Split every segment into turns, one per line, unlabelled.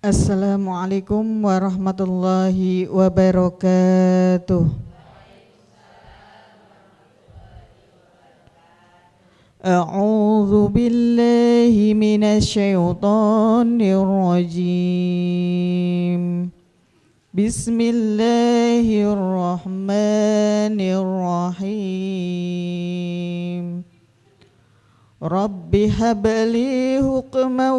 Assalamualaikum warahmatullahi wabarakatuh. A'udzu billahi minasy syaithanir rajim. Bismillahirrahmanirrahim. Rabbi habli hukman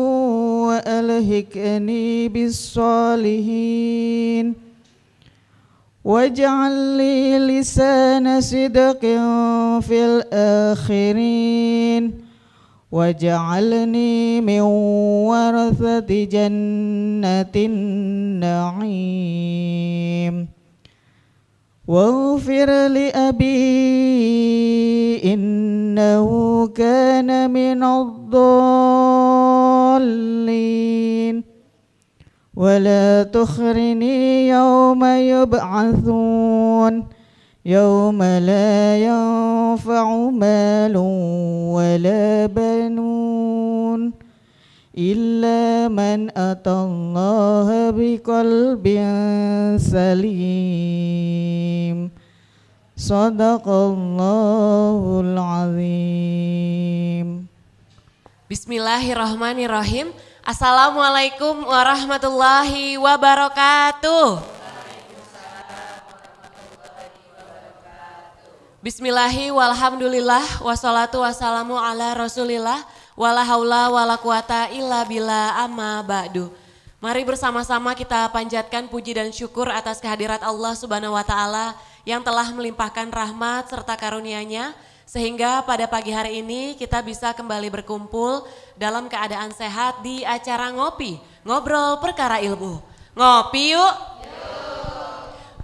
wa alhiqni bis-shalihin waj'al li lisana sidqin fil akhirin waj'alni min warathati jannatin na'im waghfir li abi innahu kana minadh-dhallin wala tukhrini yawma yub'atsun yawma la yanfa'u malun wala banun illa man atallaha biqalbin salim. Sadaqallahul azim.
Bismillahirrahmanirrahim. Assalamualaikum warahmatullahi wabarakatuh. Bismillahi walhamdulillah wassalatu wassalamu ala rasulillah wala haula wala quwata illa billah amma ba'du. Mari bersama-sama kita panjatkan puji dan syukur atas kehadirat Allah Subhanahu wa taala yang telah melimpahkan rahmat serta karunia-Nya sehingga pada pagi hari ini kita bisa kembali berkumpul dalam keadaan sehat di acara ngopi, ngobrol perkara ilmu. Ngopi yuk.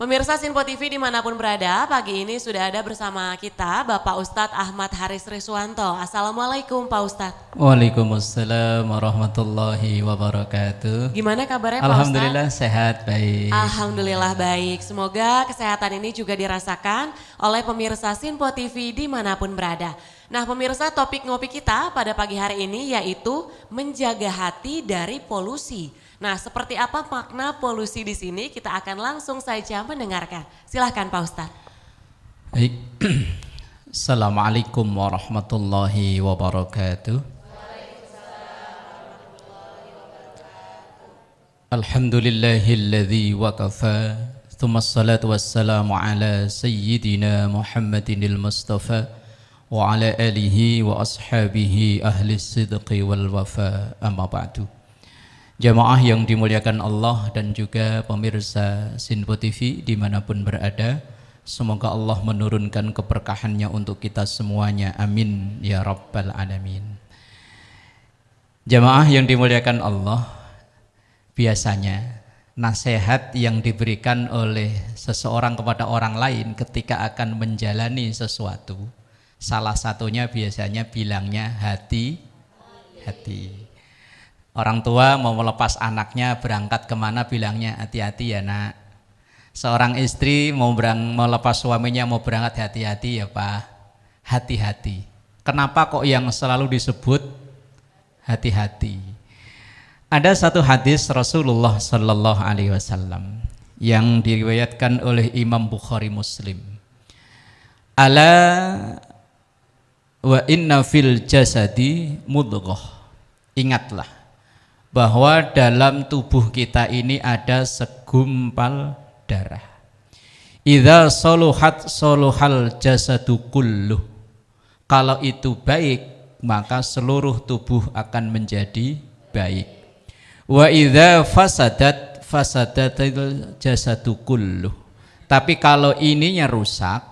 Pemirsa Sinpo TV dimanapun berada, pagi ini sudah ada bersama kita Bapak Ustadz Ahmad Haris Riswanto. Assalamualaikum Pak Ustadz.
Waalaikumsalam warahmatullahi wabarakatuh.
Gimana kabarnya Pak Ustadz?
Alhamdulillah sehat, baik.
Alhamdulillah baik. Semoga kesehatan ini juga dirasakan oleh pemirsa Sinpo TV dimanapun berada. Nah pemirsa, topik ngopi kita pada pagi hari ini yaitu menjaga hati dari polusi. Nah, seperti apa makna polusi di sini? Kita akan langsung saja mendengarkan. Silahkan Pak Ustadz.
Baik. Assalamualaikum warahmatullahi wabarakatuh. Alhamdulillahilladzi waqafa. Thumma salatu wassalamu ala sayyidina Muhammadinil Mustafa wa ala alihi wa ashabihi ahli sidqi wal wafa, amma ba'du. Jamaah yang dimuliakan Allah dan juga pemirsa Sinpo TV dimanapun berada, semoga Allah menurunkan keberkahannya untuk kita semuanya, amin ya rabbal alamin. Jamaah yang dimuliakan Allah, biasanya nasihat yang diberikan oleh seseorang kepada orang lain ketika akan menjalani sesuatu, salah satunya biasanya bilangnya hati-hati. Orang tua mau melepas anaknya berangkat kemana bilangnya hati-hati ya nak. Seorang istri mau melepas suaminya mau berangkat hati-hati ya Pak. Hati-hati. Kenapa kok yang selalu disebut hati-hati? Ada satu hadis Rasulullah Sallallahu Alaihi Wasallam yang diriwayatkan oleh Imam Bukhari Muslim. Ala wa inna fil jasadi mudghah. Ingatlah bahwa dalam tubuh kita ini ada segumpal darah. Idza saluhat saluhal jasadu kulluh. Kalau itu baik, maka seluruh tubuh akan menjadi baik. Wa idza fasadat fasadatil jasadu kulluh. Tapi kalau ininya rusak,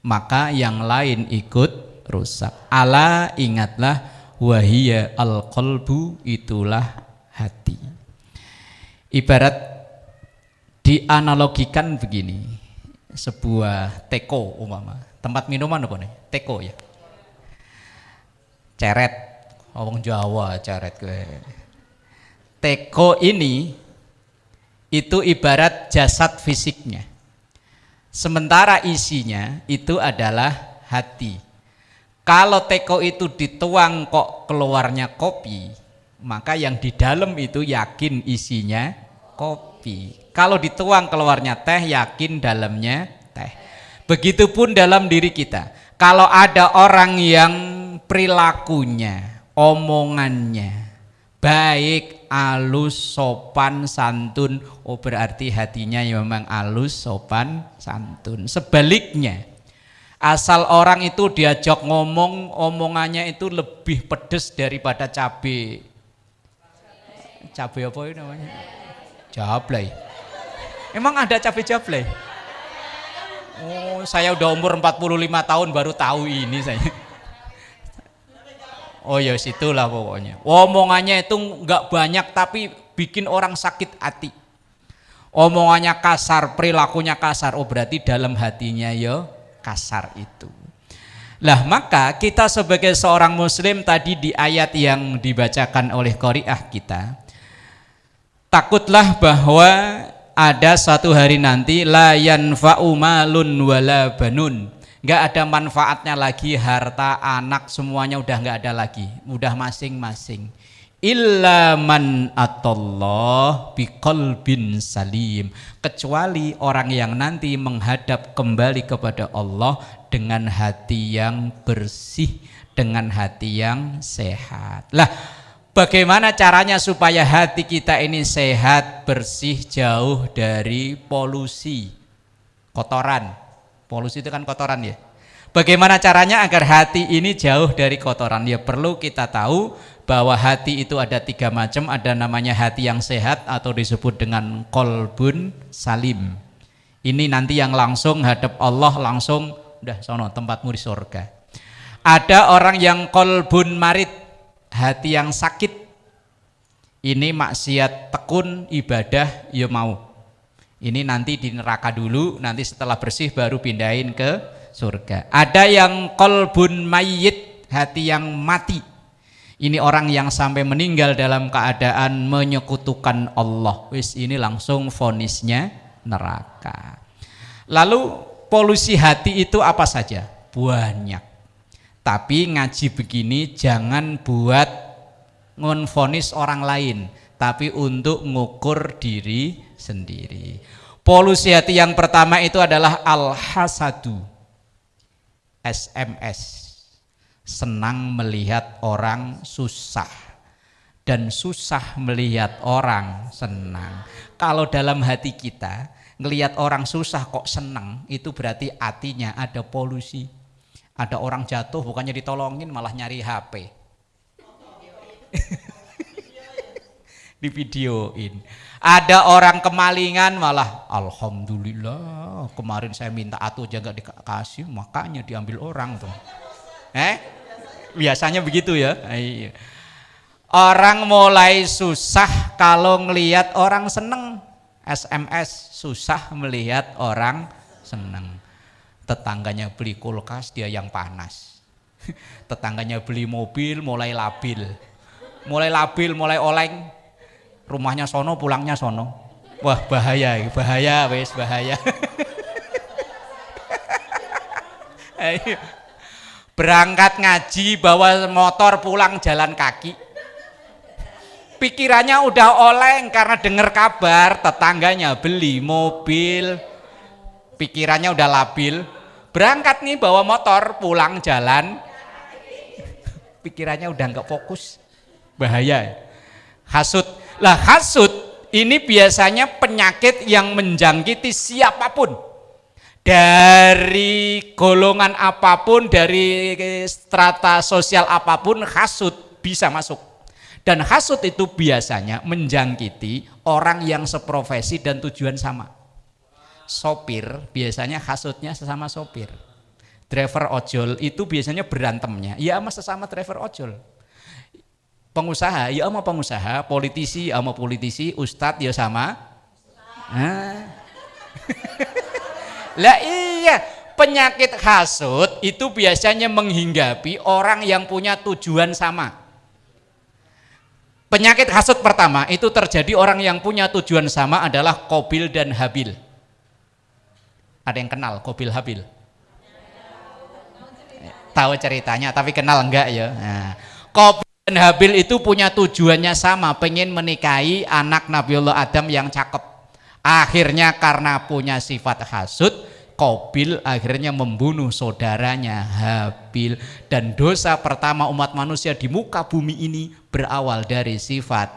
maka yang lain ikut rusak. Ala, ingatlah, wahiyya al-qalbu, itulah hati. Ibarat dianalogikan begini, sebuah teko umpama, tempat minuman apa nih? Teko ya. Ceret, orang Jawa ceret gue. Teko ini itu ibarat jasad fisiknya. Sementara isinya itu adalah hati. Kalau teko itu dituang kok keluarnya kopi, maka yang di dalam itu yakin isinya kopi. Kalau dituang keluarnya teh, yakin dalamnya teh. Begitupun dalam diri kita. Kalau ada orang yang perilakunya, omongannya baik, alus, sopan, santun, oh berarti hatinya memang alus, sopan, santun. Sebaliknya, asal orang itu diajak ngomong, omongannya itu lebih pedes daripada cabai. Cabai apa itu namanya? Jablay. Emang ada cabai jablay? Oh, saya udah umur 45 tahun baru tahu ini saya. Oh ya situlah pokoknya. Omongannya itu nggak banyak tapi bikin orang sakit hati. Omongannya kasar, perilakunya kasar. Oh berarti dalam hatinya ya kasar itu. Lah maka kita sebagai seorang muslim tadi di ayat yang dibacakan oleh qari'ah kita, takutlah bahwa ada suatu hari nanti la yanfa'u malun wala banun. Nggak ada manfaatnya lagi harta, anak, semuanya udah nggak ada lagi, udah masing-masing. Illa man atallah biqalbin salim, kecuali orang yang nanti menghadap kembali kepada Allah dengan hati yang bersih, dengan hati yang sehat. Lah bagaimana caranya supaya hati kita ini sehat, bersih, jauh dari polusi, kotoran. Polusi itu kan kotoran ya. Bagaimana caranya agar hati ini jauh dari kotoran? Ya perlu kita tahu bahwa hati itu ada 3 macam. Ada namanya hati yang sehat atau disebut dengan qalbun salim. Ini nanti yang langsung hadap Allah, langsung udah sono tempatmu di surga. Ada orang yang qalbun marid, hati yang sakit. Ini maksiat tekun, ibadah ya mau. Ini nanti di neraka dulu, nanti setelah bersih baru pindahin ke surga. Ada yang qalbun mayyit, hati yang mati. Ini orang yang sampai meninggal dalam keadaan menyekutukan Allah. Wis ini langsung vonisnya neraka. Lalu polusi hati itu apa saja? Banyak. Tapi ngaji begini jangan buat ngonvonis orang lain, tapi untuk ngukur diri sendiri. Polusi hati yang pertama itu adalah al-hasadu, SMS, senang melihat orang susah dan susah melihat orang senang. Kalau dalam hati kita ngelihat orang susah kok senang, itu berarti hatinya ada polusi. Ada orang jatuh bukannya ditolongin malah nyari HP. Di videoin. Ada orang kemalingan malah alhamdulillah kemarin saya minta atuh aja gak dikasih, makanya diambil orang tuh. Biasanya begitu ya. Orang mulai susah kalau ngelihat orang seneng. SMS susah melihat orang seneng. Tetangganya beli kulkas dia yang panas. Tetangganya beli mobil mulai labil. Mulai oleng. Rumahnya sono, pulangnya sono. Wah bahaya, wes bahaya. Berangkat ngaji bawa motor, pulang jalan kaki. Pikirannya udah oleng karena dengar kabar tetangganya beli mobil. Pikirannya udah labil. Berangkat nih bawa motor, pulang jalan. Pikirannya udah nggak fokus. Bahaya. Hasud. Lah hasud ini biasanya penyakit yang menjangkiti siapapun, dari golongan apapun, dari strata sosial apapun, hasud bisa masuk. Dan hasud itu biasanya menjangkiti orang yang seprofesi dan tujuan sama. Sopir biasanya hasudnya sesama sopir. Driver ojol itu biasanya berantemnya ya sama sesama driver ojol. Pengusaha ya sama pengusaha, politisi sama politisi, ustadz ya sama. Lah iya, penyakit hasud itu biasanya menghinggapi orang yang punya tujuan sama. Penyakit hasud pertama itu terjadi orang yang punya tujuan sama adalah Qabil dan Habil. Ada yang kenal Qabil Habil? Tahu ceritanya tapi kenal enggak ya? Nah, Qabil Dan Habil itu punya tujuannya sama, pengen menikahi anak Nabiullah Adam yang cakep. Akhirnya karena punya sifat hasud, Qabil akhirnya membunuh saudaranya Habil. Dan dosa pertama umat manusia di muka bumi ini berawal dari sifat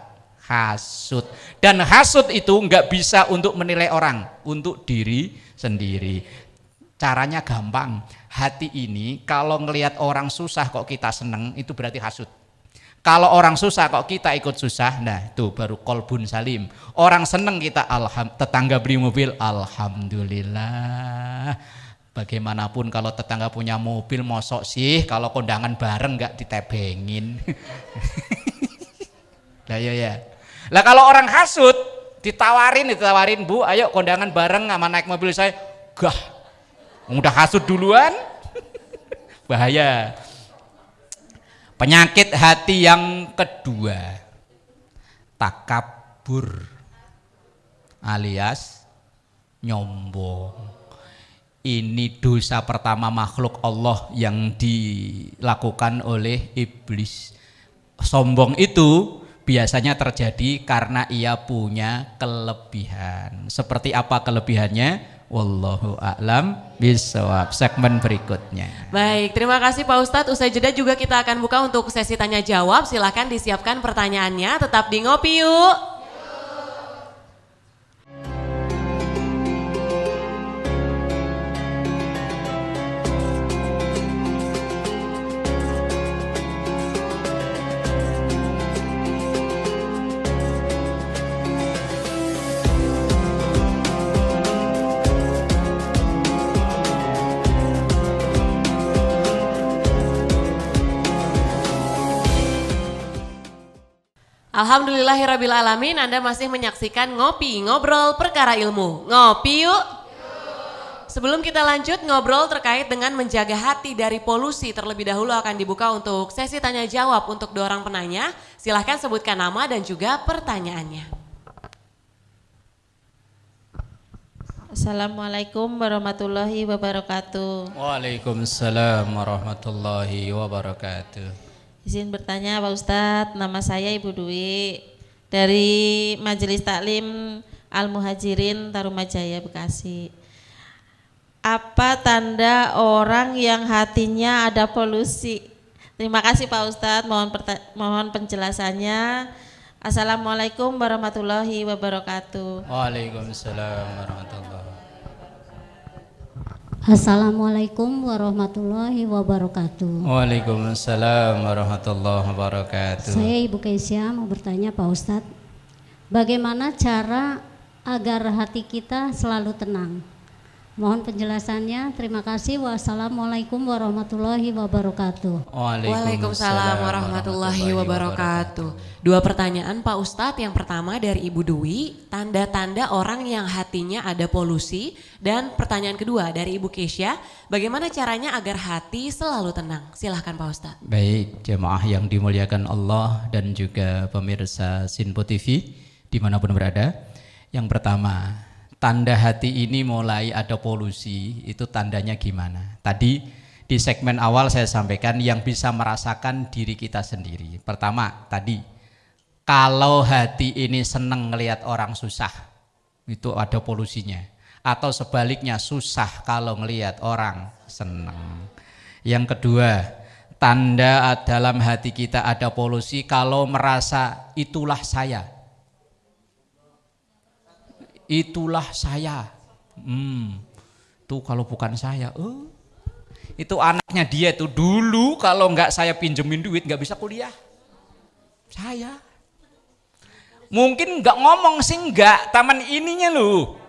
hasud. Dan hasud itu nggak bisa untuk menilai orang, untuk diri sendiri. Caranya gampang. Hati ini kalau ngelihat orang susah kok kita seneng, itu berarti hasud. Kalau orang susah kok kita ikut susah, nah itu baru kolbun salim. Orang seneng kita, tetangga beli mobil, alhamdulillah. Bagaimanapun kalau tetangga punya mobil, mosok sih kalau kondangan bareng nggak ditebengin. Lah ya. Lah kalau orang hasud ditawarin Bu, ayo kondangan bareng sama naik mobil saya, gah, udah hasud duluan, bahaya. Penyakit hati yang kedua, takabur alias nyombong. Ini dosa pertama makhluk Allah yang dilakukan oleh iblis. Sombong itu biasanya terjadi karena ia punya kelebihan. Seperti apa kelebihannya? Wallahu a'lam bishawab. Segmen berikutnya.
Baik, terima kasih Pak Ustadz. Usai jeda juga kita akan buka untuk sesi tanya jawab. Silahkan disiapkan pertanyaannya. Tetap di Ngopi Yuk. Alhamdulillahirrabbilalamin, Anda masih menyaksikan Ngopi, ngobrol perkara ilmu. Ngopi yuk. Sebelum kita lanjut ngobrol terkait dengan menjaga hati dari polusi, terlebih dahulu akan dibuka untuk sesi tanya jawab untuk 2 orang penanya. Silahkan sebutkan nama dan juga pertanyaannya.
Assalamualaikum warahmatullahi wabarakatuh.
Waalaikumsalam warahmatullahi wabarakatuh.
Izin bertanya Pak Ustadz, nama saya Ibu Dwi dari Majelis Taklim Al-Muhajirin Tarumajaya Bekasi. Apa tanda orang yang hatinya ada polusi? Terima kasih Pak Ustadz, mohon penjelasannya. Assalamualaikum warahmatullahi wabarakatuh.
Waalaikumsalam warahmatullahi wabarakatuh.
Assalamualaikum warahmatullahi wabarakatuh.
Waalaikumsalam warahmatullahi wabarakatuh.
Saya Ibu Keisha mau bertanya Pak Ustadz, bagaimana cara agar hati kita selalu tenang? Mohon penjelasannya. Terima kasih. Wassalamualaikum warahmatullahi wabarakatuh.
Waalaikumsalam warahmatullahi wabarakatuh. 2 pertanyaan Pak Ustadz. Yang pertama dari Ibu Dwi, tanda-tanda orang yang hatinya ada polusi. Dan pertanyaan kedua dari Ibu Keisha, bagaimana caranya agar hati selalu tenang? Silahkan Pak Ustadz.
Baik, jemaah yang dimuliakan Allah dan juga pemirsa Sinpo TV dimanapun berada. Yang pertama, tanda hati ini mulai ada polusi, itu tandanya gimana? Tadi di segmen awal saya sampaikan yang bisa merasakan diri kita sendiri. Pertama tadi, kalau hati ini seneng ngelihat orang susah, itu ada polusinya. Atau sebaliknya susah kalau ngelihat orang seneng. Yang kedua, tanda dalam hati kita ada polusi kalau merasa itulah saya. Itulah saya. Tuh kalau bukan saya, itu anaknya dia tuh dulu kalau nggak saya pinjemin duit nggak bisa kuliah. Saya. Mungkin nggak ngomong sih nggak, taman ininya loh.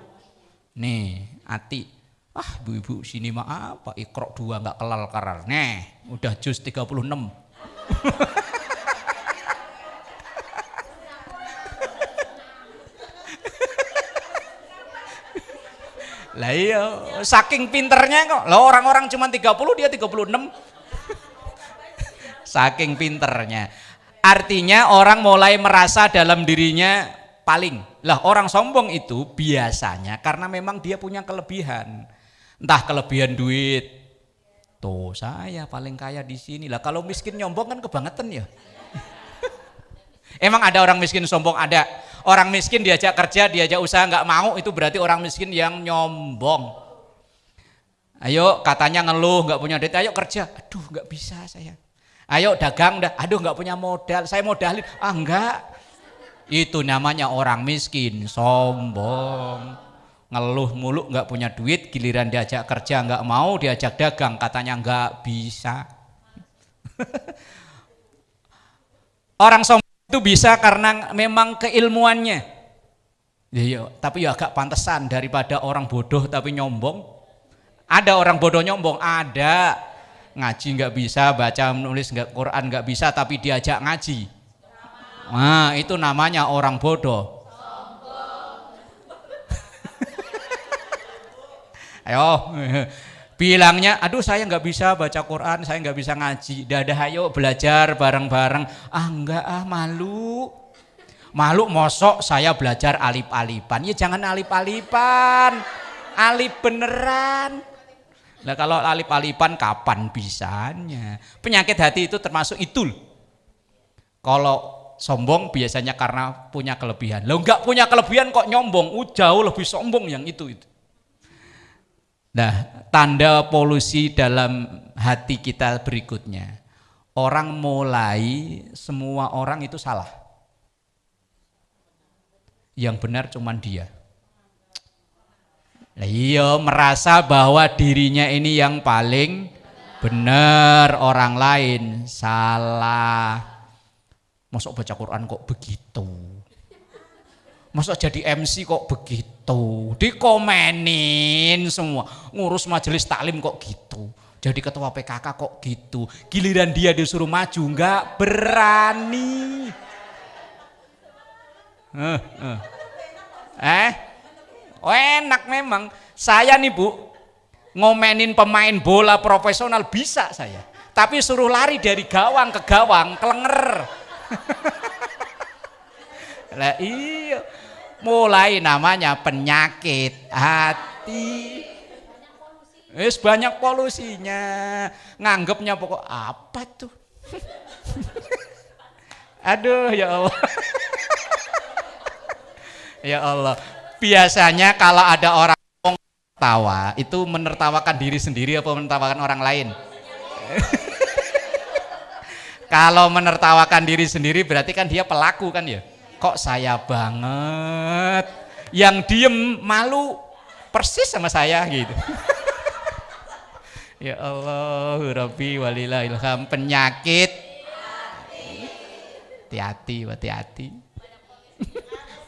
Nih, Ati. Ibu-ibu sini mah apa? Iqra 2 nggak kelar. Nih, udah juz 36. Lah iya, saking pinternya kok. Lah orang-orang cuma 30, dia 36. Saking pinternya. Artinya orang mulai merasa dalam dirinya paling. Lah orang sombong itu biasanya karena memang dia punya kelebihan. Entah kelebihan duit. Tuh saya paling kaya di sini. Lah kalau miskin nyombong kan kebangetan ya. Emang ada orang miskin sombong? Ada. Orang miskin diajak kerja, diajak usaha nggak mau, itu berarti orang miskin yang nyombong. Ayo katanya ngeluh nggak punya duit, ayo kerja, aduh nggak bisa saya. Ayo dagang dah, aduh nggak punya modal, saya modalin, enggak. Itu namanya orang miskin sombong. Ngeluh mulu nggak punya duit, giliran diajak kerja nggak mau, diajak dagang katanya nggak bisa. Orang sombong itu bisa karena memang keilmuannya. Ya, tapi ya agak pantesan daripada orang bodoh tapi nyombong. Ada orang bodoh nyombong, ada. Ngaji nggak bisa, baca menulis nggak, Quran nggak bisa, tapi diajak ngaji. Nah, itu namanya orang bodoh. Ayo, bilangnya, aduh saya nggak bisa baca Quran, saya nggak bisa ngaji. Dadah, ayo belajar bareng-bareng. Ah enggak, malu. Malu mosok saya belajar alif-alifan. Ya jangan alif-alifan, alif beneran. Nah kalau alif-alifan kapan bisanya? Penyakit hati itu termasuk itu. Kalau sombong biasanya karena punya kelebihan. Lo nggak punya kelebihan kok nyombong, jauh lebih sombong yang itu. Nah, tanda polusi dalam hati kita berikutnya. Orang mulai, semua orang itu salah. Yang benar cuman dia. Nah, iya, merasa bahwa dirinya ini yang paling benar, orang lain salah. Masuk baca Quran kok begitu? Masuk jadi MC kok begitu? Dikomenin semua. Ngurus majelis taklim kok gitu? Jadi ketua PKK kok gitu? Giliran dia disuruh maju nggak berani. Enak memang. Saya nih Bu, ngomenin pemain bola profesional bisa saya. Tapi suruh lari dari gawang ke gawang, kelenger. Lah iya, mulai namanya penyakit hati. Banyak polusinya. Nganggepnya pokok apa tuh? Aduh ya Allah. Ya Allah. Biasanya kalau ada orang tawa, itu menertawakan diri sendiri apa menertawakan orang lain? Kalau menertawakan diri sendiri berarti kan dia pelaku kan ya. Kok saya banget, yang diem malu persis sama saya gitu. Ya Allah, Rabbi walillahilham. Penyakit hati-hati.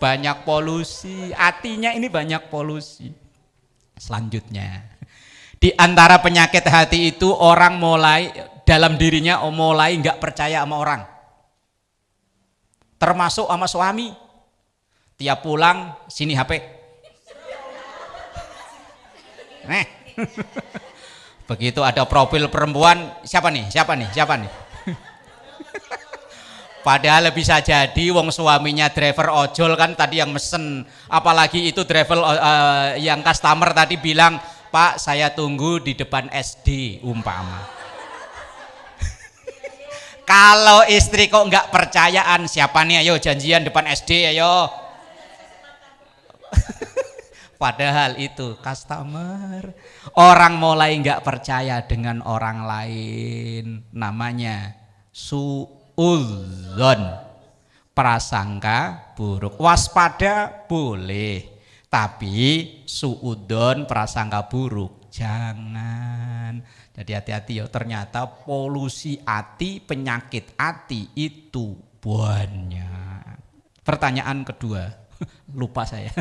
Banyak polusi, hatinya ini banyak polusi. Selanjutnya, di antara penyakit hati itu orang mulai dalam dirinya mulai nggak percaya sama orang, termasuk sama suami. Tiap pulang sini HP. Begitu ada profil perempuan, siapa nih? Padahal bisa jadi wong suaminya driver ojol kan tadi yang mesen, apalagi itu driver yang customer tadi bilang, Pak saya tunggu di depan SD umpama. Kalau istri kok nggak percayaan, siapa nih ayo janjian depan SD ayo. Padahal itu customer. Orang mulai nggak percaya dengan orang lain, namanya suudzon, prasangka buruk. Waspada boleh, tapi suudzon, prasangka buruk jangan. Jadi hati-hati ya, ternyata polusi hati, penyakit hati itu banyak. Pertanyaan kedua, lupa saya.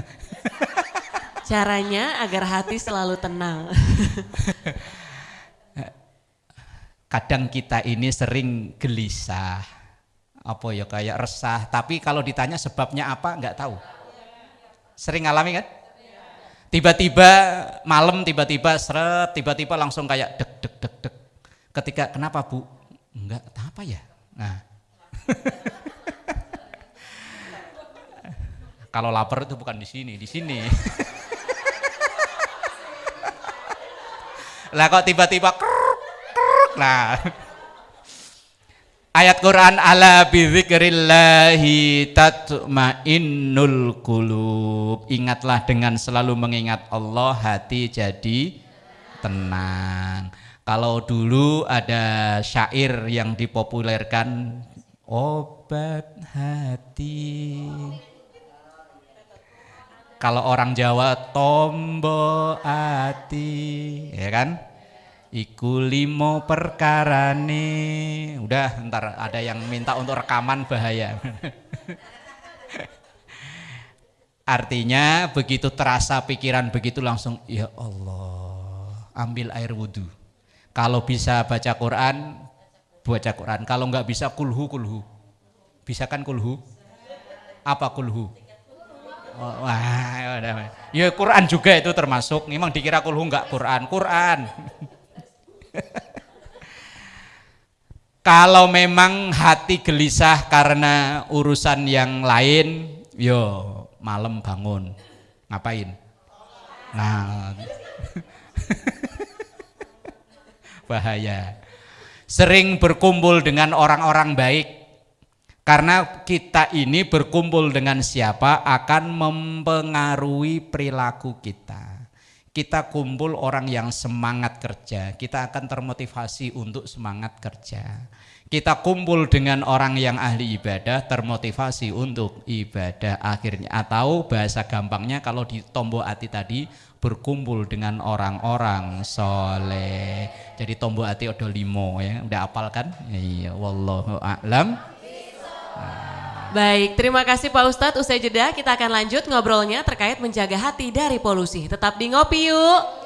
Caranya agar hati selalu tenang.
Kadang kita ini sering gelisah, apa ya kayak resah, tapi kalau ditanya sebabnya apa nggak tahu. Sering alami kan? Tiba-tiba malam, tiba-tiba seret, tiba-tiba langsung kayak deg. Ketika kenapa Bu? Enggak, apa ya? Nah, kalau lapar itu bukan di sini. Lah kok tiba-tiba kruk. Nah, Ayat Quran, ala bidzikrillahi tatmainnul qulub. Ingatlah dengan selalu mengingat Allah, hati jadi tenang. Kalau dulu ada syair yang dipopulerkan, obat hati. Kalau orang Jawa, tombo hati, ya kan? Iku limo perkarane. Udah, ntar ada yang minta untuk rekaman, bahaya. Artinya begitu terasa pikiran begitu langsung, ya Allah, ambil air wudhu. Kalau bisa baca Quran, baca Quran. Kalau nggak bisa kulhu. Bisa kan kulhu? Apa kulhu? Oh, wah, ya Quran juga itu termasuk. Memang dikira kulhu nggak Quran. Kalau memang hati gelisah karena urusan yang lain, yo malam bangun. Ngapain? Nah, bahaya. Sering berkumpul dengan orang-orang baik. Karena kita ini berkumpul dengan siapa akan mempengaruhi perilaku kita. Kita kumpul orang yang semangat kerja, kita akan termotivasi untuk semangat kerja. Kita kumpul dengan orang yang ahli ibadah, termotivasi untuk ibadah akhirnya. Atau bahasa gampangnya kalau di tombol hati tadi, berkumpul dengan orang-orang soleh. Jadi tombol hati ada 5 ya, udah hafal kan? Iya, wallahu a'lam.
Baik, terima kasih Pak Ustadz. Usai jeda kita akan lanjut ngobrolnya terkait menjaga hati dari polusi. Tetap di Ngopi Yuk.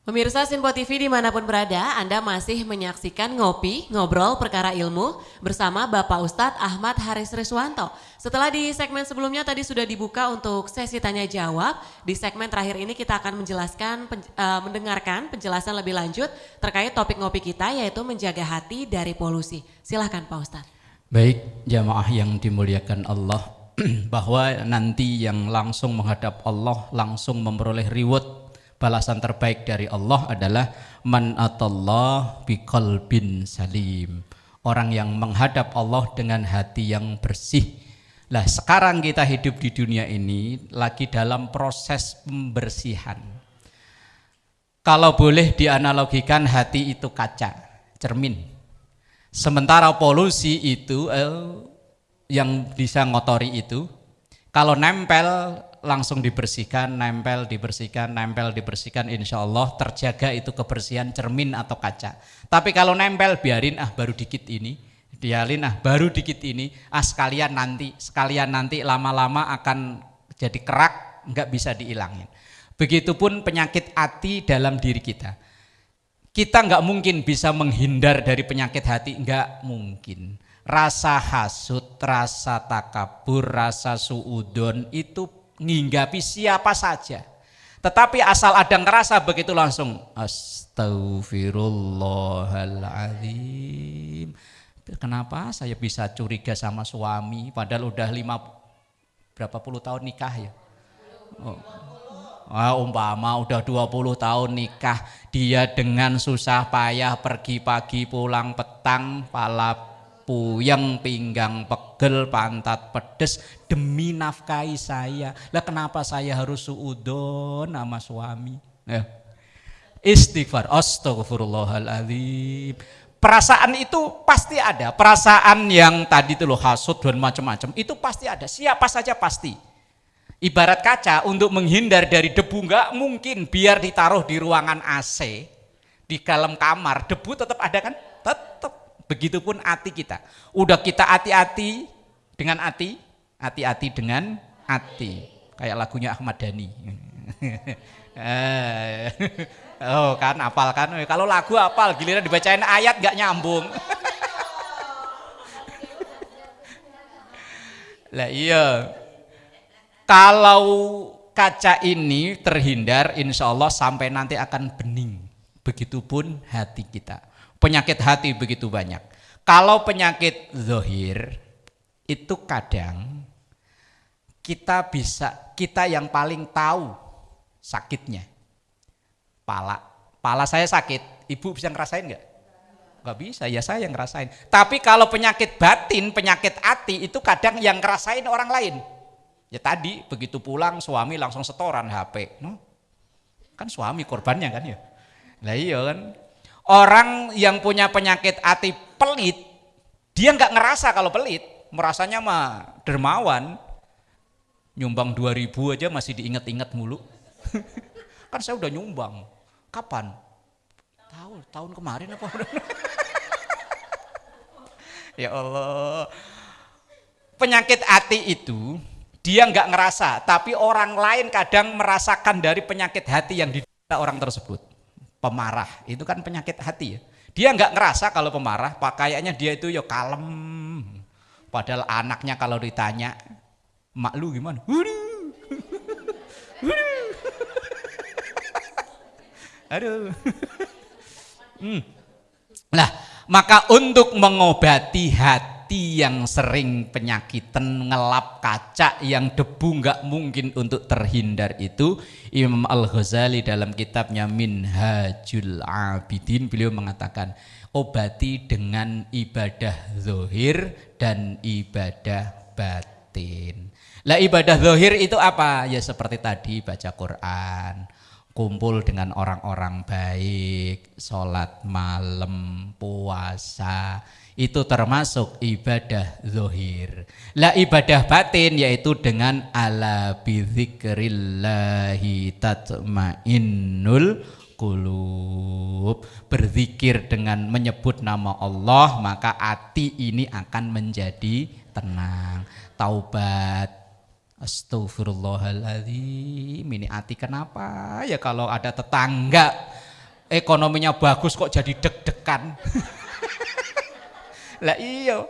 Pemirsa Sinpo TV dimanapun berada, Anda masih menyaksikan Ngopi, Ngobrol Perkara Ilmu bersama Bapak Ustadz Ahmad Haris Riswanto. Setelah di segmen sebelumnya tadi sudah dibuka untuk sesi tanya jawab, di segmen terakhir ini kita akan mendengarkan penjelasan lebih lanjut terkait topik ngopi kita, yaitu menjaga hati dari polusi. Silahkan Pak Ustadz.
Baik, jamaah yang dimuliakan Allah, bahwa nanti yang langsung menghadap Allah, langsung memperoleh reward, balasan terbaik dari Allah adalah man atallah biqalbin salim. Orang yang menghadap Allah dengan hati yang bersih. Lah sekarang kita hidup di dunia ini lagi dalam proses pembersihan. Kalau boleh dianalogikan, hati itu kaca, cermin. Sementara polusi itu yang bisa ngotori itu, kalau nempel langsung dibersihkan, nempel dibersihkan, insya Allah terjaga itu kebersihan cermin atau kaca. Tapi kalau nempel biarin baru dikit ini, biarin baru dikit ini, sekalian nanti lama-lama akan jadi kerak, nggak bisa diilangin. Begitupun penyakit hati dalam diri kita. Kita nggak mungkin bisa menghindar dari penyakit hati, nggak mungkin. Rasa hasud, rasa takabur, rasa suudon itu nginggapi siapa saja. Tetapi asal ada ngerasa begitu langsung astagfirullahaladzim. Kenapa saya bisa curiga sama suami padahal udah berapa puluh tahun nikah ya? Umpama udah 20 tahun nikah, dia dengan susah payah pergi pagi pulang petang, pala puyeng, pinggang pegel, pantat pedes demi nafkahi saya. Lah kenapa saya harus suudon sama suami? Istighfar, astagfirullahaladzim. Perasaan itu pasti ada. Perasaan yang tadi itu loh, hasud dan macam-macam, itu pasti ada. Siapa saja pasti. Ibarat kaca, untuk menghindar dari debu nggak mungkin biar ditaruh di ruangan AC, di dalam kamar, debu tetap ada kan? Tetap. Begitupun hati kita. Udah kita hati-hati dengan hati, hati-hati dengan hati. Kayak lagunya Ahmad Dhani. Oh kan, hafal kan? Kalau lagu hafal, giliran dibacain ayat gak nyambung. Lah iya. Kalau kaca ini terhindar, insya Allah sampai nanti akan bening. Begitupun hati kita. Penyakit hati begitu banyak. Kalau penyakit zahir itu kadang kita yang paling tahu sakitnya. Pala saya sakit, ibu bisa ngerasain nggak? Nggak bisa, ya saya yang ngerasain. Tapi kalau penyakit batin, penyakit hati itu kadang yang ngerasain orang lain. Ya tadi begitu pulang suami langsung setoran HP, no? Kan suami korbannya kan ya. Lah iya kan. Orang yang punya penyakit hati pelit, dia nggak ngerasa kalau pelit, merasanya mah dermawan. Nyumbang 2000 aja masih diinget-inget mulu. Kan saya udah nyumbang. Kapan? Tahun kemarin apa? Ya Allah. Penyakit hati itu dia nggak ngerasa, tapi orang lain kadang merasakan dari penyakit hati yang diderita orang tersebut. Pemarah itu kan penyakit hati ya. Dia nggak ngerasa kalau pemarah, kayaknya dia itu ya kalem. Padahal anaknya kalau ditanya, mak lu gimana? Aduh. Nah, maka untuk mengobati hati yang sering penyakitan, ngelap kaca yang debu nggak mungkin untuk terhindar itu, Imam Al-Ghazali dalam kitabnya Minhajul Abidin beliau mengatakan obati dengan ibadah zahir dan ibadah batin. Lah ibadah zahir itu apa? Ya seperti tadi baca Quran, kumpul dengan orang-orang baik, sholat malam, puasa, itu termasuk ibadah zahir. Lah ibadah batin yaitu dengan ala bidzikrillahi tatmainnul qulub. Berzikir dengan menyebut nama Allah, maka hati ini akan menjadi tenang. Taubat, astagfirullahaladzim, ini hati kenapa ya kalau ada tetangga ekonominya bagus kok jadi deg-degan. Lah iya,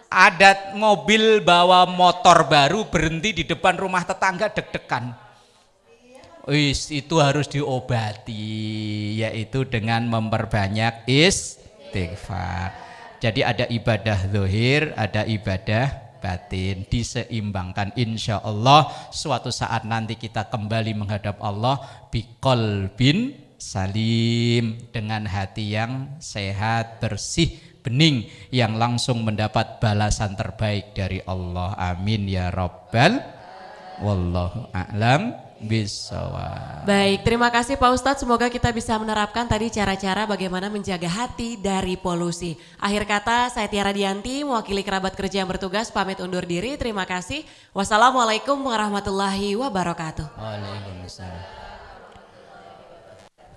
ada mobil bawa motor baru berhenti di depan rumah tetangga deg-degan. Itu harus diobati, yaitu dengan memperbanyak istighfar. Jadi ada ibadah zahir, ada ibadah batin, diseimbangkan. Insya Allah suatu saat nanti kita kembali menghadap Allah biqalbin salim, dengan hati yang sehat, bersih, bening, yang langsung mendapat balasan terbaik dari Allah. Amin ya rabbal. Wallahu a'lam bisawab.
Baik, terima kasih Pak Ustadz. Semoga kita bisa menerapkan tadi cara-cara bagaimana menjaga hati dari polusi. Akhir kata, saya Tiara Dianti, mewakili kerabat kerja yang bertugas, pamit undur diri. Terima kasih. Wassalamualaikum warahmatullahi wabarakatuh.
Waalaikumsalam.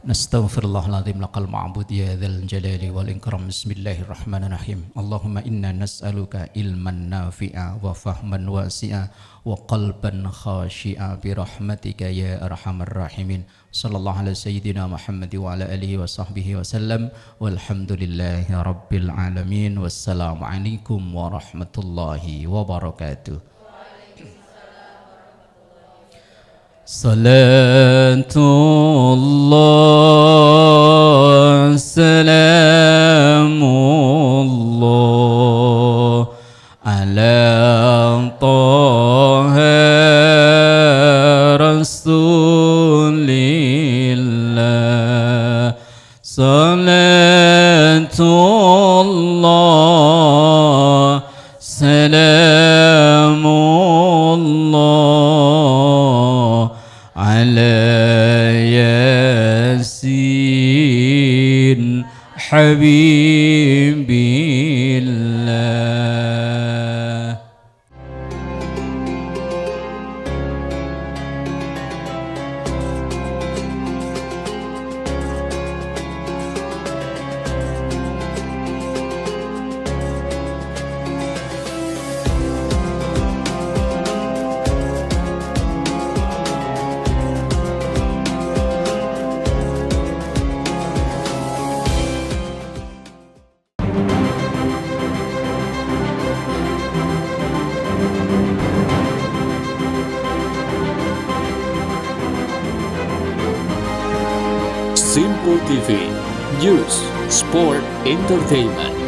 Nastaghfirullahaladzim laqal ma'bud ya dzal jalali wal ikram. Bismillahirrahmanirrahim. Allahumma inna nas'aluka ilman nafi'a wa fahman wasi'a wa qalban khashi'a bi rahmatika ya arhamar rahimin. Sallallahu ala sayyidina Muhammad wa ala alihi wa sahbihi wa sallam. Walhamdulillahi rabbil alamin. Wassalamualaikum warahmatullahi wabarakatuh. Salatullah salamullah ala taha rasulillah. Salatullah salamullah ala yasin habibillah.
Simple TV, News, Sport, Entertainment.